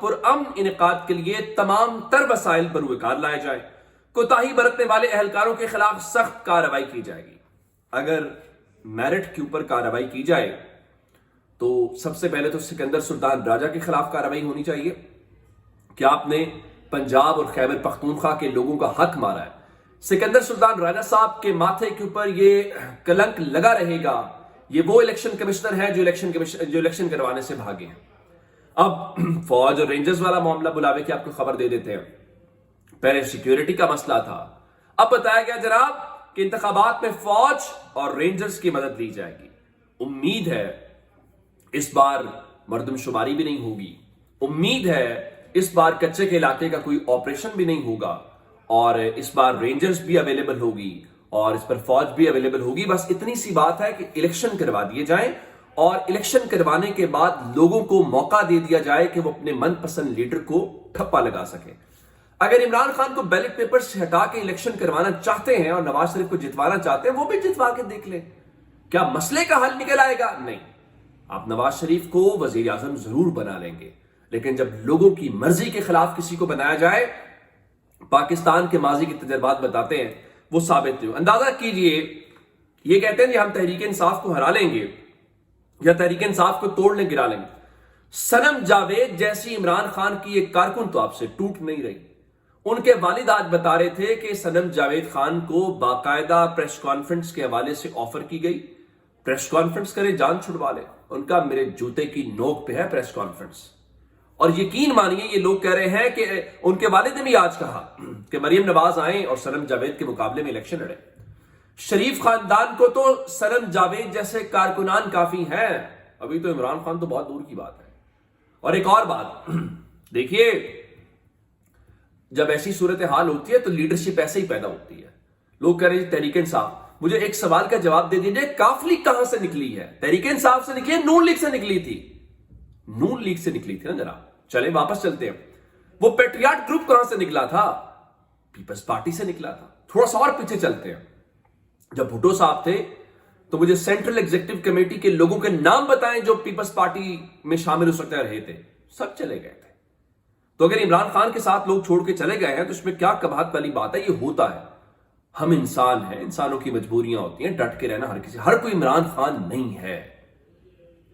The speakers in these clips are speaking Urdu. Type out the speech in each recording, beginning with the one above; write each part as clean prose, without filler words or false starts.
پرامن انعقاد کے لیے تمام تر وسائل بروکار لائے جائیں. کوتاہی برتنے والے اہلکاروں کے خلاف سخت کارروائی کی جائے گی. اگر میرٹ کے اوپر کارروائی کی جائے تو سب سے پہلے تو سکندر سلطان راجہ کے خلاف کارروائی ہونی چاہیے کہ آپ نے پنجاب اور خیبر پختونخوا کے لوگوں کا حق مارا ہے. سکندر سلطان راجہ صاحب کے ماتھے کے اوپر یہ کلنک لگا رہے گا. یہ وہ الیکشن کمشنر ہیں جو الیکشن کروانے سے بھاگے ہیں. اب فوج اور رینجرز والا معاملہ بلاوے کی آپ کو خبر دے دیتے ہیں. پہلے سیکیورٹی کا مسئلہ تھا, اب بتایا گیا جناب کہ انتخابات میں فوج اور رینجرز کی مدد لی جائے گی. امید ہے اس بار مردم شماری بھی نہیں ہوگی. امید ہے اس بار کچے کے علاقے کا کوئی آپریشن بھی نہیں ہوگا, اور اس بار رینجرز بھی اویلیبل ہوگی اور اس پر فوج بھی اویلیبل ہوگی. بس اتنی سی بات ہے کہ الیکشن کروا دیے جائیں اور الیکشن کروانے کے بعد لوگوں کو موقع دے دیا جائے کہ وہ اپنے من پسند لیڈر کو ٹھپا لگا سکے. اگر عمران خان کو بیلٹ پیپر سے ہٹا کے الیکشن کروانا چاہتے ہیں اور نواز شریف کو جتوانا چاہتے ہیں, وہ بھی جتوا کے دیکھ لیں. کیا مسئلے کا حل نکل آئے گا؟ نہیں. آپ نواز شریف کو وزیر اعظم ضرور بنا لیں گے, لیکن جب لوگوں کی مرضی کے خلاف کسی کو بنایا جائے, پاکستان کے ماضی کے تجربات بتاتے ہیں وہ ثابت ہو. اندازہ کیجئے, یہ کہتے ہیں کہ ہم تحریک انصاف کو ہرا لیں گے یا تحریک انصاف کو توڑ لیں, گرا لیں گے. صنم جاوید جیسی عمران خان کی ایک کارکن تو آپ سے ٹوٹ نہیں رہی. ان کے والد آج بتا رہے تھے کہ صنم جاوید خان کو باقاعدہ پریس کانفرنس کے حوالے سے آفر کی گئی. پریس کانفرنس کرے, جان چھڑوا لے. ان کا میرے جوتے کی نوک پہ ہے پریس کانفرنس. اور یقین مانیے یہ لوگ کہہ رہے ہیں کہ ان کے والد نے بھی آج کہا کہ مریم نواز آئیں اور صنم جاوید کے مقابلے میں الیکشن لڑیں. شریف خاندان کو تو صنم جاوید جیسے کارکنان کافی ہیں, ابھی تو عمران خان تو بہت دور کی بات ہے. اور ایک اور بات دیکھیے, جب ایسی صورتحال ہوتی ہے تو لیڈرشپ ایسے ہی پیدا ہوتی ہے. لوگ کہہ رہے ہیں تحریک انصاف, مجھے ایک سوال کا جواب دے دیجئے, کاف لیگ کہاں سے نکلی ہے؟ تحریک انصاف سے نکلی ہے؟ نون لیگ سے نکلی تھی. نون لیگ سے نکلی تھی نا جناب. چلیں واپس چلتے ہیں. وہ پیٹریاٹ گروپ کہاں سے نکلا تھا؟ پیپلز پارٹی سے نکلا تھا. تھوڑا سا اور پیچھے چلتے ہیں. جب بھٹو صاحب تھے تو مجھے سینٹرل ایگزیکٹو کمیٹی کے لوگوں کے نام بتائیں جو پیپلز پارٹی میں شامل ہو سکتے رہے تھے. سب چلے گئے تھے. تو اگر عمران خان کے ساتھ لوگ چھوڑ کے چلے گئے ہیں تو اس میں کیا کباہت والی بات ہے؟ یہ ہوتا ہے. ہم انسان ہیں, انسانوں کی مجبوریاں ہوتی ہیں, ڈٹ کے رہنا ہر کوئی عمران خان نہیں ہے.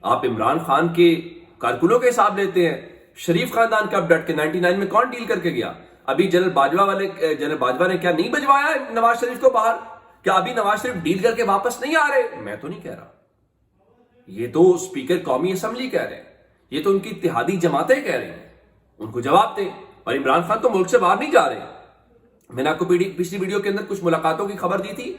آپ عمران خان کے کارکنوں کے حساب لیتے ہیں. شریف خاندان کا اب ڈٹ کے 99 میں کون ڈیل کر کے گیا؟ ابھی جنرل باجوہ نے کیا نہیں بجوایا نواز شریف کو باہر؟ کیا ابھی نواز شریف ڈیل کر کے واپس نہیں آ رہے؟ میں تو نہیں کہہ رہا, یہ تو اسپیکر قومی اسمبلی کہہ رہے ہیں, یہ تو ان کی اتحادی جماعتیں کہہ رہی ہیں. ان کو جواب دیں. اور عمران خان تو ملک سے باہر نہیں جا رہے. میں نے آپ کو پچھلی ویڈیو کے اندر کچھ ملاقاتوں کی خبر دی تھی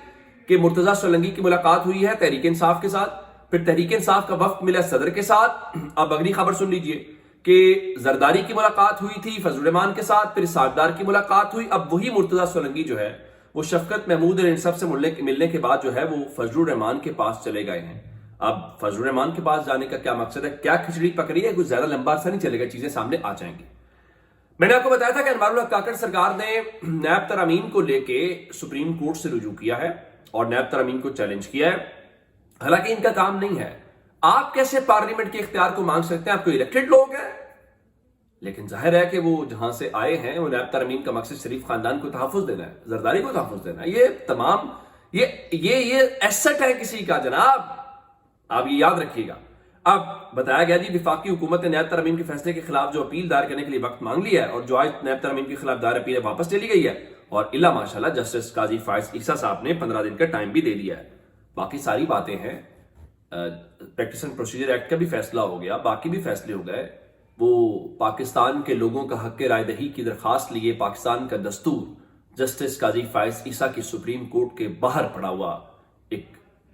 کہ مرتضیٰ سولنگی کی ملاقات ہوئی ہے تحریک انصاف کے ساتھ, پھر تحریک انصاف کا وفد ملا صدر کے ساتھ. اب اگلی خبر سن لیجئے کہ زرداری کی ملاقات ہوئی تھی فضل الرحمان کے ساتھ, پھر ساکدار کی ملاقات ہوئی. اب وہی مرتضیٰ سولنگی جو ہے وہ شفقت محمود اور ان سب سے ملنے کے بعد جو ہے وہ فضل الرحمان کے پاس چلے گئے ہیں. اب فضل الرحمان کے پاس جانے کا کیا مقصد ہے؟ کیا کھچڑی پکڑی ہے؟ کچھ زیادہ لمبا عرصہ نہیں چلے گا, چیزیں سامنے آ جائیں گی. میں نے آپ کو بتایا تھا کہ انوار الحق کاکڑ سرکار نے نیب ترامیم کو لے کے سپریم کورٹ سے رجوع کیا ہے اور نیب ترامیم کو چیلنج کیا ہے. حالانکہ ان کا کام نہیں ہے. آپ کیسے پارلیمنٹ کے اختیار کو مانگ سکتے ہیں؟ آپ کو الیکٹڈ لوگ ہیں. لیکن ظاہر ہے کہ وہ جہاں سے آئے ہیں وہ نیب ترامیم کا مقصد شریف خاندان کو تحفظ دینا ہے, زرداری کو تحفظ دینا ہے. یہ تمام یہ ایسٹ ہے کسی کا جناب, آپ یہ یاد رکھیے گا. اب بتایا گیا جی وفاقی حکومت نے نیب ترامیم کے فیصلے کے خلاف جو اپیل دائر کرنے کے لیے وقت مانگ لیا ہے اور جو آج نیب ترامیم کے خلاف دائر اپیل واپس لے لی گئی ہے, اور اللہ ماشاءاللہ جسٹس قاضی فائز عیسیٰ صاحب نے 15 دن کا ٹائم بھی دے دیا ہے. باقی ساری باتیں ہیں, پریکٹس اینڈ پروسیجر ایکٹ کا بھی فیصلہ ہو گیا, باقی بھی فیصلے ہو گئے. وہ پاکستان کے لوگوں کا حق رائے دہی کی درخواست لیے پاکستان کا دستور جسٹس قاضی فائز عیسیٰ کی سپریم کورٹ کے باہر پڑا ہوا ایک,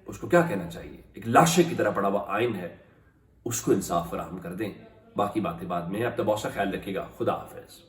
اس کو کیا کہنا چاہیے, ایک لاشے کی طرح پڑا ہوا آئین ہے, اس کو انصاف فراہم کر دیں. باقی باتیں بعد میں. اب تو بہت سا خیال رکھیے گا. خدا حافظ.